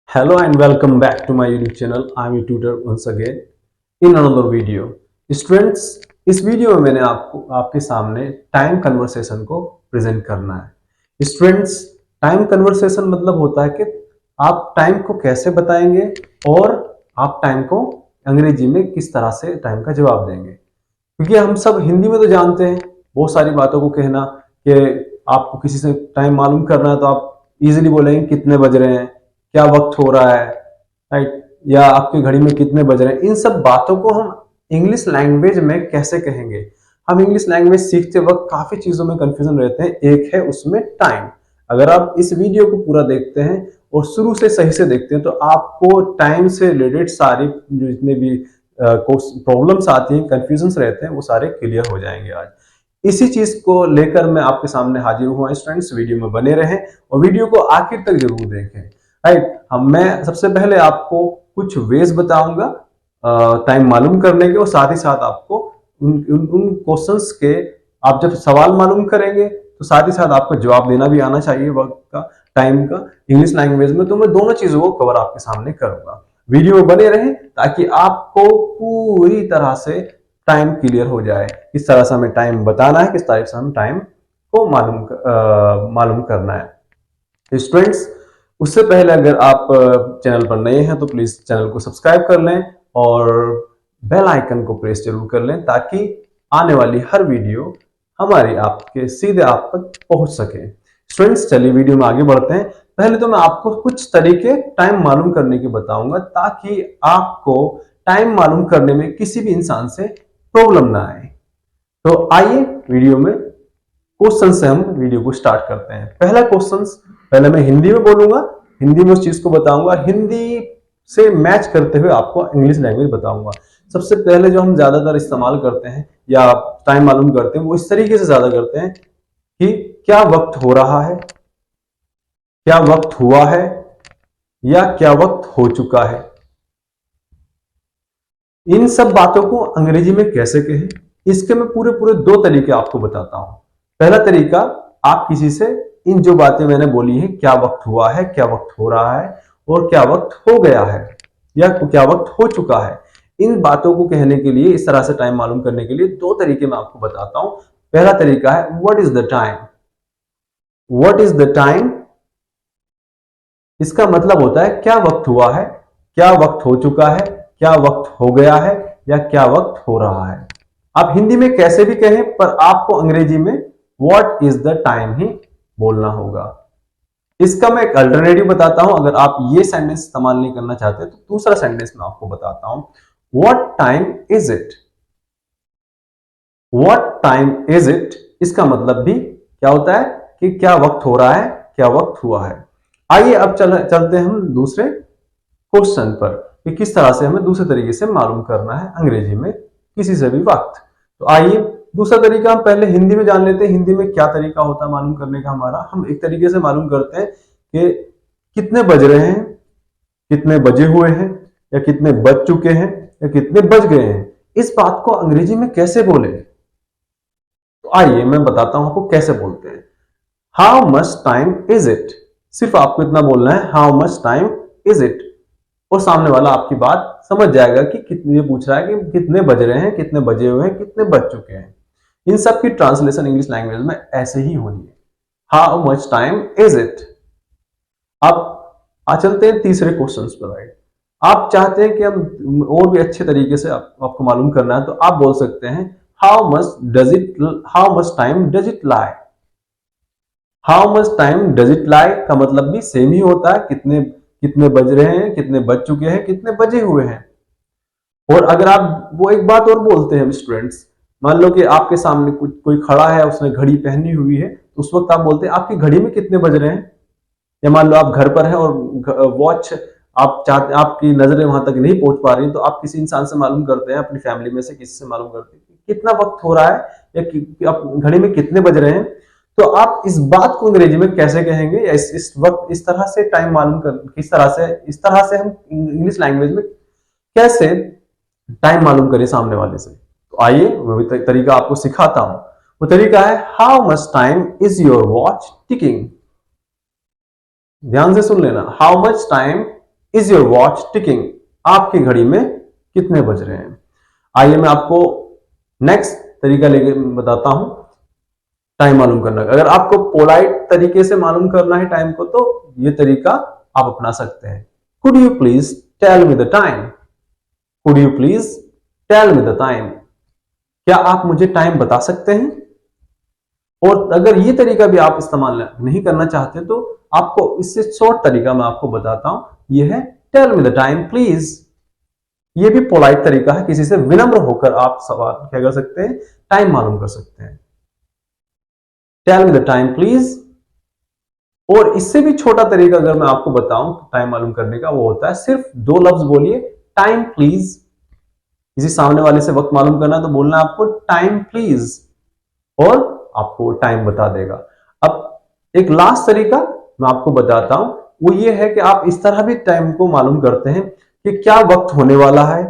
Hello and welcome back to my YouTube channel. I'm your tutor once again in another video. Students, इस video में मैंने आपके सामने time conversation को present करना है। स्टूडेंट्स, टाइम कन्वर्सेशन मतलब होता है कि आप टाइम को कैसे बताएंगे और आप टाइम को अंग्रेजी में किस तरह से टाइम का जवाब देंगे। क्योंकि हम सब हिंदी में तो जानते हैं बहुत सारी बातों को कहना कि आपको किसी से टाइम मालूम करना है तो आप इजीली बोलेंगे कितने बज रहे हैं, क्या वक्त हो रहा है, राइट, या आपकी घड़ी में कितने बज रहे हैं। इन सब बातों को हम इंग्लिश लैंग्वेज में कैसे कहेंगे। हम इंग्लिश लैंग्वेज सीखते वक्त काफी चीजों में कंफ्यूजन रहते हैं। एक है उसमें टाइम। अगर आप इस वीडियो को पूरा देखते हैं और शुरू से सही से देखते हैं तो आपको टाइम से रिलेटेड सारी जितने भी प्रॉब्लम्स आती हैं, कंफ्यूजन्स रहते हैं, वो सारे क्लियर हो जाएंगे। आज इसी चीज को लेकर मैं आपके सामने हाजिर हुआ। स्टूडेंट्स, वीडियो में बने रहें और वीडियो को आखिर तक जरूर देखें। राइट, मैं सबसे पहले आपको कुछ वेज बताऊंगा टाइम मालूम करने के, और साथ ही साथ आपको उन क्वेश्चंस के आप जब सवाल मालूम करेंगे तो साथ ही साथ आपको जवाब देना भी आना चाहिए वक्त का, टाइम का, इंग्लिश लैंग्वेज में। तो मैं दोनों चीजों को कवर आपके सामने करूंगा। वीडियो में बने रहें ताकि आपको पूरी तरह से टाइम क्लियर हो जाए, किस तरह से हमें टाइम बताना है, किस तरह से हम टाइम को मालूम करना है। स्टूडेंट्स, उससे पहले अगर आप चैनल पर नए हैं तो प्लीज चैनल को सब्सक्राइब कर लें और बेल आइकन को प्रेस जरूर कर लें ताकि आने वाली हर वीडियो हमारी आपके सीधे आप तक पहुंच सके। स्टूडेंट्स, चलिए वीडियो में आगे बढ़ते हैं। पहले तो मैं आपको कुछ तरीके टाइम मालूम करने के बताऊंगा ताकि आपको टाइम मालूम करने में किसी भी इंसान से प्रॉब्लम ना आए। तो आइए वीडियो में क्वेश्चन से हम वीडियो को स्टार्ट करते हैं। पहला क्वेश्चन पहले मैं हिंदी में बोलूंगा, हिंदी में उस चीज को बताऊंगा, हिंदी से मैच करते हुए आपको इंग्लिश लैंग्वेज बताऊंगा। सबसे पहले जो हम ज्यादातर इस्तेमाल करते हैं या टाइम मालूम करते हैं वो इस तरीके से ज्यादा करते हैं कि क्या वक्त हो रहा है, क्या वक्त हुआ है, या क्या वक्त हो चुका है। इन सब बातों को अंग्रेजी में कैसे कहें, इसके मैं पूरे पूरे दो तरीके आपको बताता हूं। पहला तरीका, आप किसी से इन जो बातें मैंने बोली है, क्या वक्त हुआ है, क्या वक्त हो रहा है और क्या वक्त हो गया है या क्या वक्त हो चुका है, इन बातों को कहने के लिए, इस तरह से टाइम मालूम करने के लिए दो तरीके मैं आपको बताता हूं। पहला तरीका है what is the time. What is the time, इसका मतलब होता है क्या वक्त हुआ है, क्या वक्त हो चुका है, क्या वक्त हो गया है या क्या वक्त हो रहा है। आप हिंदी में कैसे भी कहें पर आपको अंग्रेजी में व्हाट इज द टाइम ही बोलना होगा। इसका मैं एक अल्टरनेटिव बताता हूं। अगर आप ये सेंटेंस इस्तेमाल नहीं करना चाहते तो दूसरा सेंटेंस मैं आपको बताता हूं। What time is it. What time is it, इसका मतलब भी क्या होता है कि क्या वक्त हो रहा है, क्या वक्त हुआ है। आइए अब चलते हैं हम दूसरे क्वेश्चन पर कि किस तरह से हमें दूसरे तरीके से मालूम करना है अंग्रेजी में किसी से भी वक्त। तो आइए दूसरा तरीका हम पहले हिंदी में जान लेते हैं। हिंदी में क्या तरीका होता है मालूम करने का हमारा। हम एक तरीके से मालूम करते हैं कि कितने बज रहे हैं, कितने बजे हुए हैं, या कितने बज चुके हैं, या कितने बज गए हैं। इस बात को अंग्रेजी में कैसे बोले, तो आइए मैं बताता हूं आपको कैसे बोलते हैं। How much time is it. सिर्फ आपको इतना बोलना है, how much time is it, और सामने वाला आपकी बात समझ जाएगा कि कितने, पूछ रहा है कि कितने बज रहे हैं, कितने बजे हुए हैं, कितने बज चुके हैं। इन सब की ट्रांसलेशन इंग्लिश लैंग्वेज में ऐसे ही होनी है, how much time is it. अब चलते हैं तीसरे क्वेश्चन पर। राइट, आप चाहते हैं कि हम और भी अच्छे तरीके से आपको मालूम करना है तो आप बोल सकते हैं how much time does it lie. How much time does it लाई का मतलब भी सेम ही होता है, कितने कितने बज रहे हैं, कितने बज चुके हैं, कितने बजे हुए हैं। और अगर आप वो एक बात और बोलते हैं स्टूडेंट्स, मान लो कि आपके सामने कोई खड़ा है, उसने घड़ी पहनी हुई है, तो उस वक्त आप बोलते हैं आपकी घड़ी में कितने बज रहे हैं। या मान लो आप घर पर हैं और वॉच आप चाहते, आपकी नजरें वहां तक नहीं पहुंच पा रही, तो आप किसी इंसान से मालूम करते हैं, अपनी फैमिली में से किसी से मालूम करते हैं कितना वक्त हो रहा है या आप घड़ी में कितने बज रहे हैं। तो आप इस बात को अंग्रेजी में कैसे कहेंगे, या इस वक्त इस तरह से टाइम मालूम कर, किस तरह से, इस तरह से हम इंग्लिश लैंग्वेज में कैसे टाइम मालूम करें सामने वाले से। तो आइए वो भी तरीका आपको सिखाता हूं। वो तरीका है how much time is your watch ticking. ध्यान से सुन लेना, how much time is your watch ticking, आपकी घड़ी में कितने बज रहे हैं। आइए मैं आपको नेक्स्ट तरीका लेके बताता हूं टाइम मालूम करने का। अगर आपको पोलाइट तरीके से मालूम करना है टाइम को तो ये तरीका आप अपना सकते हैं। Could you please tell me the time, could you please tell me the time, क्या आप मुझे टाइम बता सकते हैं। और अगर ये तरीका भी आप इस्तेमाल नहीं करना चाहते तो आपको इससे शॉर्ट तरीका मैं आपको बताता हूं, यह है tell me the time please. ये भी पोलाइट तरीका है, किसी से विनम्र होकर आप सवाल क्या कर सकते हैं, टाइम मालूम कर सकते हैं। Tell me the time please. और इससे भी छोटा तरीका अगर मैं आपको बताऊं टाइम मालूम करने का, वो होता है सिर्फ 2 लफ्ज बोलिए, टाइम प्लीज। किसी सामने वाले से वक्त मालूम करना तो बोलना है आपको टाइम प्लीज, और आपको टाइम बता देगा। अब एक लास्ट तरीका मैं आपको बताता हूं, वो ये है कि आप इस तरह भी टाइम को मालूम करते हैं कि क्या वक्त होने वाला है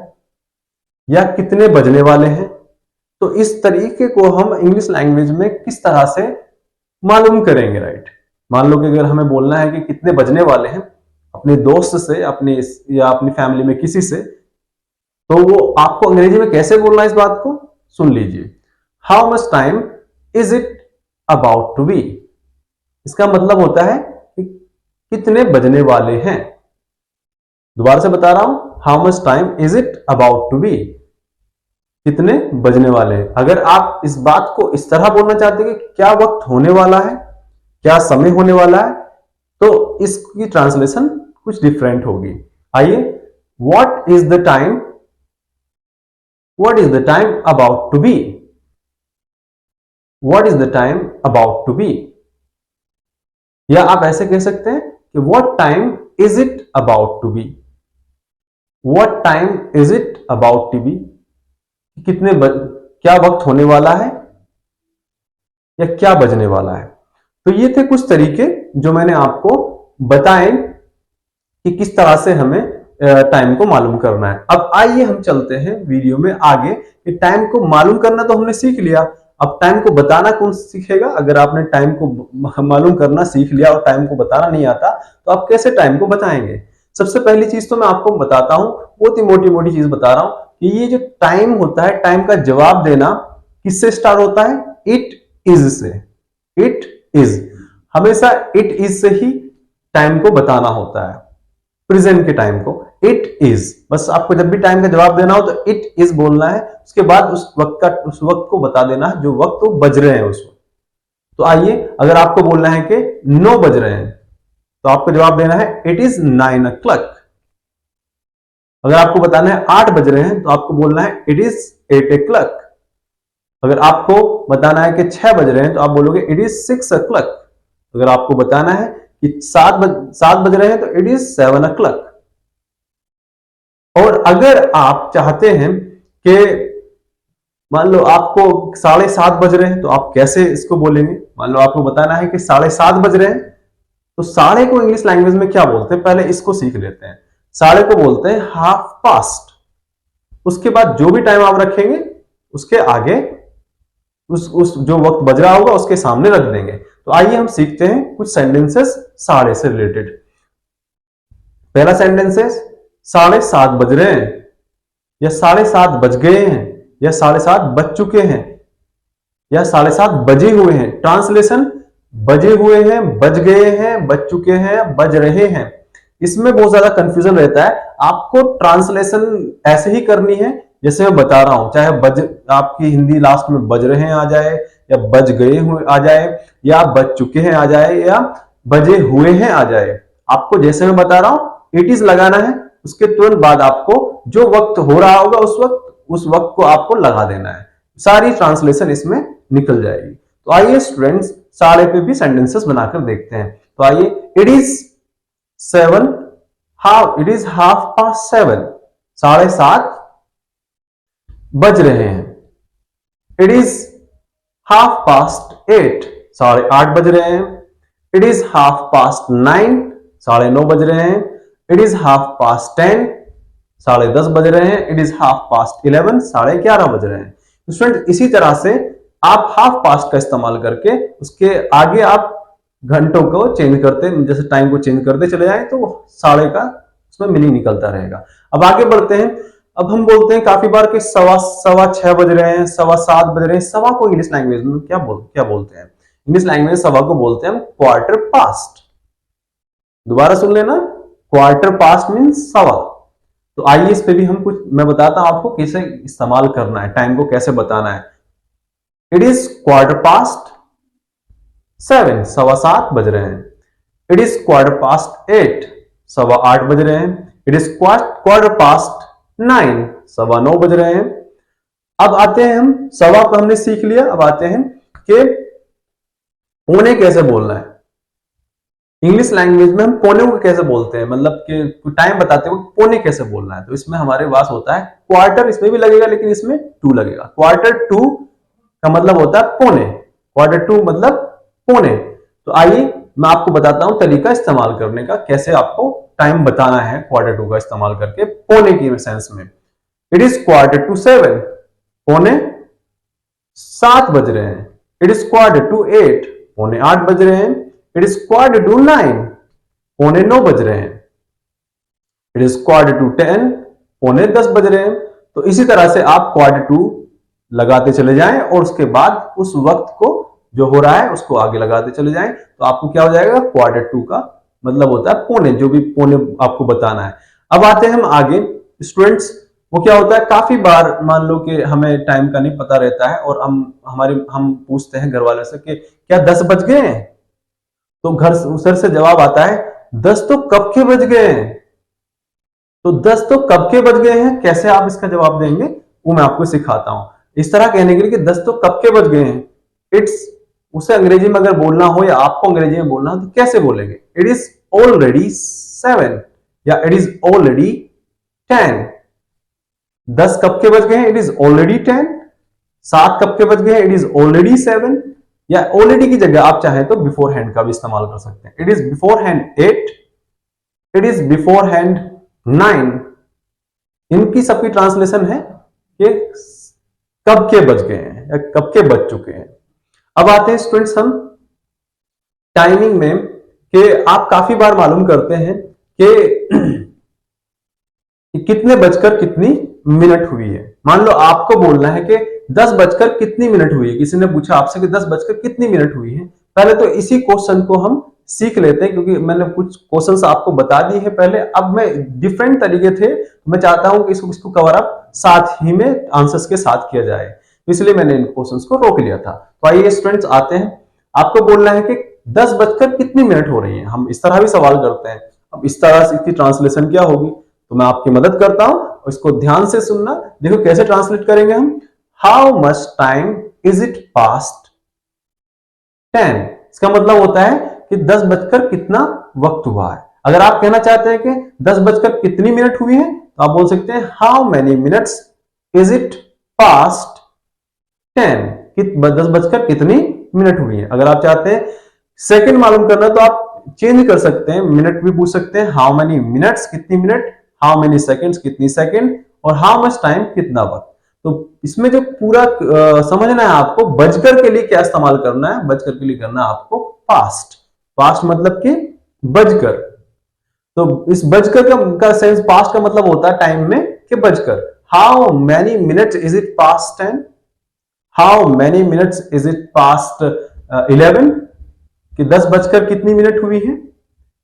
या कितने बजने वाले हैं। तो इस तरीके को हम इंग्लिश लैंग्वेज में किस तरह से मालूम करेंगे, राइट। मान लो कि अगर हमें बोलना है कि कितने बजने वाले हैं अपने दोस्त से, अपने या अपनी फैमिली में किसी से, तो वो आपको अंग्रेजी में कैसे बोलना है इस बात को सुन लीजिए। How much time is it about to be. इसका मतलब होता है कि कितने बजने वाले हैं। दोबारा से बता रहा हूं, how much time is it about to be, कितने बजने वाले हैं। अगर आप इस बात को इस तरह बोलना चाहते हैं कि क्या वक्त होने वाला है, क्या समय होने वाला है, तो इसकी ट्रांसलेशन कुछ डिफरेंट होगी। आइए, what is the time, what is the time about to be, what is the time about to be. या आप ऐसे कह सकते हैं कि what time is it about to be, what time is it about to be, क्या वक्त होने वाला है या क्या बजने वाला है। तो ये थे कुछ तरीके जो मैंने आपको बताए कि किस तरह से हमें टाइम को मालूम करना है। अब आइए हम चलते हैं वीडियो में आगे कि टाइम को मालूम करना तो हमने सीख लिया, अब टाइम को बताना कौन सीखेगा। अगर आपने टाइम को मालूम करना सीख लिया और टाइम को बताना नहीं आता तो आप कैसे टाइम को बताएंगे। सबसे पहली चीज तो मैं आपको बताता हूं, बहुत ही मोटी मोटी चीज बता रहा हूं कि ये जो टाइम होता है, टाइम का जवाब देना किससे स्टार्ट होता है, इट इज से। इट इज, हमेशा इट इज से ही टाइम को बताना होता है। प्रेजेंट के टाइम को इट इज, बस आपको जब भी टाइम का जवाब देना हो तो इट इज बोलना है, उसके बाद उस वक्त को बता देना है जो वक्त वो बज रहे हैं उस वक्त। तो आइए, अगर आपको बोलना है कि 9 बज रहे हैं तो आपको जवाब देना है इट इज 9 o'clock। अगर आपको बताना है 8 बज रहे हैं तो आपको बोलना है इट इज 8 o'clock। अगर आपको बताना है कि 6 बज रहे हैं तो आप बोलोगे इट इज 6 o'clock। अगर आपको बताना है कि 7 बज रहे हैं तो इट इज 7 o'clock। और अगर आप चाहते हैं कि मान लो आपको 7:30 बज रहे हैं तो आप कैसे इसको बोलेंगे। मान लो आपको बताना है कि 7:30 बज रहे हैं तो साढ़े को इंग्लिश लैंग्वेज में क्या बोलते हैं, पहले इसको सीख लेते हैं। साढ़े को बोलते हैं हाफ पास्ट। उसके बाद जो भी टाइम आप रखेंगे उसके आगे उस जो वक्त बज रहा होगा उसके सामने रख देंगे। तो आइए हम सीखते हैं कुछ सेंटेंसेस साढ़े से रिलेटेड। पहला सेंटेंस है 7:30 बज रहे हैं, या 7:30 बज गए हैं, या 7:30 बज चुके हैं, या 7:30 बजे हुए हैं। ट्रांसलेशन बजे हुए हैं, बज गए हैं, बज चुके हैं, बज रहे हैं। इसमें बहुत ज्यादा कंफ्यूजन रहता है। आपको ट्रांसलेशन ऐसे ही करनी है जैसे मैं बता रहा हूं, चाहे बज आपकी हिंदी लास्ट में बज रहे हैं आ जाए, या बज गए हुए आ जाए, या बज चुके हैं आ जाए, या बजे हुए हैं आ जाए। आपको जैसे मैं बता रहा हूं इट इज लगाना है, उसके तुरंत बाद आपको जो वक्त हो रहा होगा उस वक्त को आपको लगा देना है। सारी ट्रांसलेशन इसमें निकल जाएगी। तो आइए स्टूडेंट्स साढ़े पे भी सेंटेंसेस बनाकर देखते हैं। तो आइए, it is 7, it is half past 7, 7:30 बज रहे हैं। इट इज हाफ पास्ट 8, 8:30 बज रहे हैं। इट इज हाफ पास्ट 9, 9:30 बज रहे हैं। इट इज हाफ पास्ट 10, 10:30 बज रहे हैं। इट इज हाफ पास्ट 11, 11:30 बज रहे हैं। स्टूडेंट इसी तरह से आप हाफ पास्ट का इस्तेमाल करके उसके आगे आप घंटों को चेंज करते, जैसे टाइम को चेंज करते चले जाएं तो साढ़े का उसमें मीनिंग निकलता रहेगा। अब आगे बढ़ते हैं। अब हम बोलते हैं काफी बार कि सवा 6 बज रहे हैं, सवा 7 बज रहे हैं। सवा को इंग्लिश लैंग्वेज में क्या बोलते हैं? इंग्लिश लैंग्वेज में सवा को बोलते हैं हम क्वार्टर पास्ट। दोबारा सुन लेना, क्वार्टर पास्ट मीन्स सवा। तो आइए इस पे भी हम कुछ मैं बताता हूं आपको कैसे इस्तेमाल करना है, टाइम को कैसे बताना है। इट इज क्वार्टर पास्ट 7, सवा 7 बज रहे हैं। इट इज क्वार्टर पास्ट 8, सवा 8 बज रहे हैं। इट इज क्वार्टर पास्ट 9, सवा 9 बज रहे हैं। अब आते हैं हम, सवा को हमने सीख लिया, अब आते हैं कि पौने कैसे बोलना है। इंग्लिश लैंग्वेज में हम पौने को कैसे बोलते हैं, मतलब कि टाइम बताते हुए पौने कैसे बोलना है। तो इसमें हमारे पास होता है क्वार्टर, इसमें भी लगेगा लेकिन इसमें 2 लगेगा। क्वार्टर 2 का मतलब होता है पौने, क्वार्टर 2 मतलब पौने। तो आइए मैं आपको बताता हूं तरीका इस्तेमाल करने का, कैसे आपको टाइम बताना है क्वार्टर 2 का इस्तेमाल करके पौने की सेंस में। इट इज क्वार्टर टू 7, पौने 7 बज रहे हैं। इट इज क्वार्टर टू 8, पौने 8 बज रहे हैं। इट इज क्वार्टर टू 9, पौने 9 बज रहे हैं। इट इज क्वार्टर टू 10, पौने 10 बज रहे हैं। तो इसी तरह से आप क्वार्टर 2 लगाते चले जाएं और उसके बाद उस वक्त को जो हो रहा है उसको आगे लगाते चले जाएं। तो आपको क्या हो जाएगा, क्वार्टर 2 का मतलब होता है पौने, जो भी पौने आपको बताना है। अब आते हैं हम आगे। स्टूडेंट्स, वो क्या होता है, काफी बार मान लो कि हमें टाइम का नहीं पता रहता है और हम पूछते हैं घर वालों से कि क्या 10 बज गए हैं? तो घर उधर से जवाब आता है 10 तो कब के बज गए हैं। तो 10 तो कब के बज गए हैं, कैसे आप इसका जवाब देंगे वो मैं आपको सिखाता हूं। इस तरह कहने के लिए कि 10 तो कब के बज गए हैं, इट्स, उसे अंग्रेजी में अगर बोलना हो या आपको अंग्रेजी में बोलना हो तो कैसे बोलेंगे? इट इज ऑलरेडी 7 या इट इज ऑलरेडी 10। 10 कब के बज गए हैं? It is already 10। 7 कब के बज गए हैं? It is already 7। या ऑलरेडी की जगह आप चाहें तो बिफोर हैंड का भी इस्तेमाल कर सकते हैं। It is before hand 8, it is before hand 9। इनकी सबकी ट्रांसलेशन है कि कब के बज गए हैं या कब के बज चुके हैं। अब आते हैं स्टूडेंट्स हम टाइमिंग में, कि आप काफी बार मालूम करते हैं कि कितने बजकर कितनी मिनट हुई है। मान लो आपको बोलना है कि 10 बजकर कितनी मिनट हुई है, किसी ने पूछा आपसे कि 10 बजकर कितनी मिनट हुई है। पहले तो इसी क्वेश्चन को हम सीख लेते हैं, क्योंकि मैंने कुछ क्वेश्चंस आपको बता दिए हैं पहले। अब मैं डिफरेंट तरीके थे, मैं चाहता हूं कि इसको कवर अप साथ ही में आंसर्स के साथ किया जाए, तो इसलिए मैंने इन क्वेश्चंस को रोक लिया था। तो आइए स्टूडेंट्स आते हैं, आपको बोलना है कि 10 बजकर कितनी मिनट हो रही है। हम इस तरह भी सवाल करते हैं। अब इस तरह से इसकी ट्रांसलेशन क्या होगी, तो मैं आपकी मदद करता हूं और इसको ध्यान से सुनना। देखो कैसे ट्रांसलेट करेंगे हम। How much time is it past 10। इसका मतलब होता है कि 10 बजकर कितना वक्त हुआ है। अगर आप कहना चाहते हैं कि 10 बजकर कितनी मिनट हुई है, तो आप बोल सकते हैं how many minutes is it past 10। 10 बजकर कितनी मिनट हुई है। अगर आप चाहते हैं सेकंड मालूम करना तो आप चेंज कर सकते हैं, मिनट भी पूछ सकते हैं। हाउ मेनी मिनट्स कितनी मिनट, हाउ मेनी सेकंड्स कितनी सेकंड, और हाउ मच टाइम कितना वक्त। तो इसमें जो पूरा समझना है आपको, बजकर के लिए क्या इस्तेमाल करना है। बजकर के लिए करना है आपको पास्ट। पास्ट मतलब कि बजकर। तो इस बजकर का सेंस, पास्ट का मतलब होता है टाइम में कि बजकर। How many minutes is it past 10, how many minutes is it past 11, कि 10 बजकर कितनी मिनट हुई है,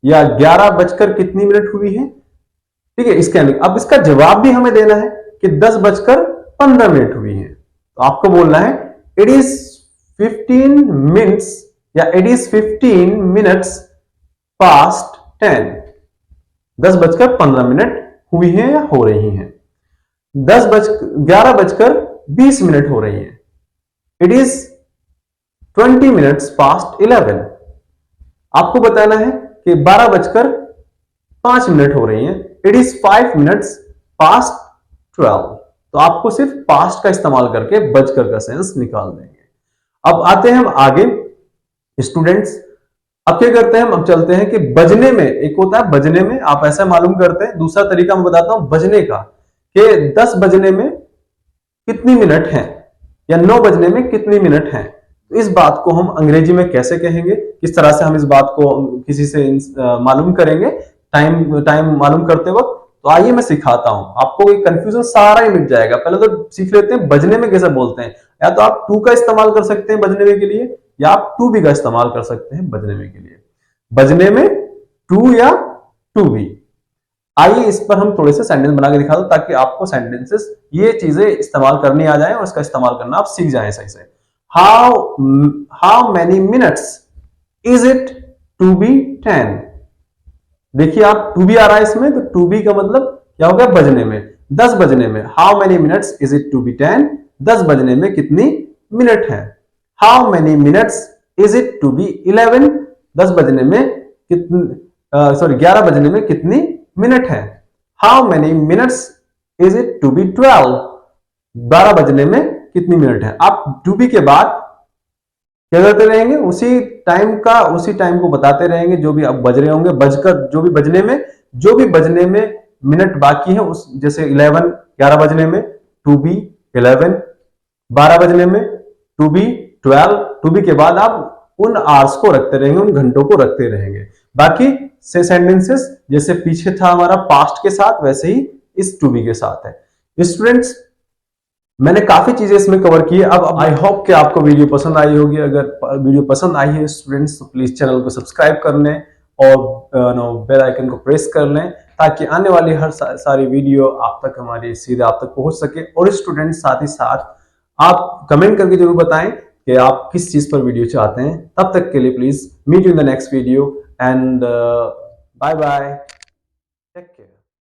या 11 बजकर कितनी मिनट हुई है। ठीक है, इसके अब इसका जवाब भी हमें देना है कि 10 बजकर 15 मिनट हुई है। तो आपको बोलना है इट इज 15 मिनट्स या इट इज 15 मिनट्स पास्ट 10। 10 बजकर 15 मिनट हुई है या हो रही हैं। 11 बजकर 20 मिनट हो रही है। It is 20 minutes past 11। आपको बताना है कि 12 बजकर 5 मिनट हो रही है। It is 5 minutes past 12। तो आपको सिर्फ पास्ट का इस्तेमाल करके बजकर का सेंस निकाल देंगे। अब आते हैं हम आगे स्टूडेंट्स। अब क्या करते हैं हम, अब चलते हैं कि बजने में, एक होता है बजने में, आप ऐसा मालूम करते हैं। दूसरा तरीका मैं बताता हूं बजने का, कि 10 बजने में कितनी मिनट है या 9 बजने में कितनी मिनट है। तो इस बात को हम अंग्रेजी में कैसे कहेंगे, किस तरह से हम इस बात को किसी से मालूम करेंगे। टाइम टाइम मालूम करते वक्त। तो आइए मैं सिखाता हूं आपको, ये कंफ्यूजन सारा ही मिट जाएगा। पहले तो सीख लेते हैं बजने में कैसे बोलते हैं। या तो आप टू का इस्तेमाल कर सकते हैं बजने में के लिए, या आप टू बी का इस्तेमाल कर सकते हैं बजने में के लिए। बजने में टू या टू बी। आइए इस पर हम थोड़े से सेंटेंस बना के दिखा दो, ताकि आपको सेंटेंसेस ये चीजें इस्तेमाल करनी आ जाए और इसका इस्तेमाल करना आप सीख जाएं सही से। How many minutes is it to be 10। देखिए आप टू बी आ रहा है इसमें, तो टू बी का मतलब क्या हो गया बजने में, 10 बजने में। How many minutes is it to be 10, 10 बजने में कितनी मिनट है। How many minutes is it to be 11, 10 बजने में कितनी 11 बजने में कितनी मिनट है। How many minutes is it to be 12, 12 बजने में कितनी मिनट है। आप टू बी के बाद क्या करते रहेंगे, उसी टाइम को बताते रहेंगे, जो भी अब बज रहे होंगे, बजकर जो भी बजने में मिनट बाकी है, उस जैसे 11 11 बजने में टू बी 11, 12 बजने में टू बी 12, टू बी के बाद आप उन आवर्स को रखते रहेंगे, उन घंटों को रखते रहेंगे। बाकी से सेंटेंसेस जैसे पीछे था हमारा पास्ट के साथ, वैसे ही इस टू बी के साथ है। स्टूडेंट्स मैंने काफी चीजें इसमें कवर की है। अब आई होप कि आपको वीडियो पसंद आई होगी। अगर वीडियो पसंद आई है स्टूडेंट्स, तो प्लीज चैनल को सब्सक्राइब कर लें और बेल आइकन को प्रेस कर लें, ताकि आने वाली हर सारी वीडियो आप तक हमारी सीधे आप तक पहुंच सके। और स्टूडेंट्स साथ ही साथ आप कमेंट करके जरूर बताएं कि आप किस चीज पर वीडियो चाहते हैं। तब तक के लिए please meet you in the next video and bye bye.